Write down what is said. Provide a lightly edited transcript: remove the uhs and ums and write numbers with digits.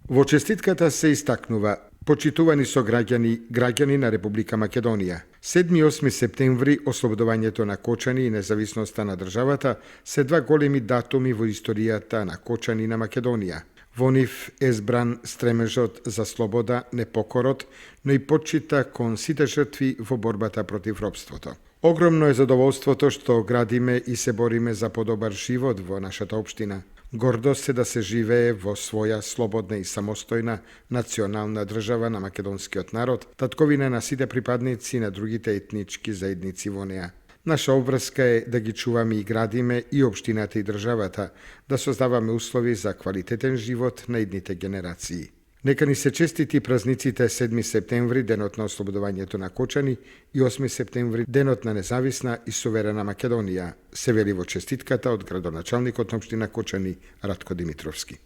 Во честитката се истакнува почитувани граѓани на Република Македонија. 7 и 8 септември, ослободувањето на Кочани и независноста на државата се два големи датуми во историјата на Кочани на Македонија. Во нив е збран стремежот за слобода, не покорот, но и почита кон сите жртви во борбата против робството. Огромно е задоволството што градиме и се бориме за подобар живот во нашата општина. Гордост е да се живее во своја слободна и самостојна национална држава на македонскиот народ, татковина на сите припадници на другите етнички заедници во неа. Наша обврска е да ги чуваме и градиме и општината и државата, да создаваме услови за квалитетен живот на идните генерации. Нека ни се честити празниците 7 септември, денот на ослободувањето на Кочани, и 8 септември, денот на независна и суверена Македонија, се вели во честитката од градоначалникот на општина Кочани Ратко Димитровски.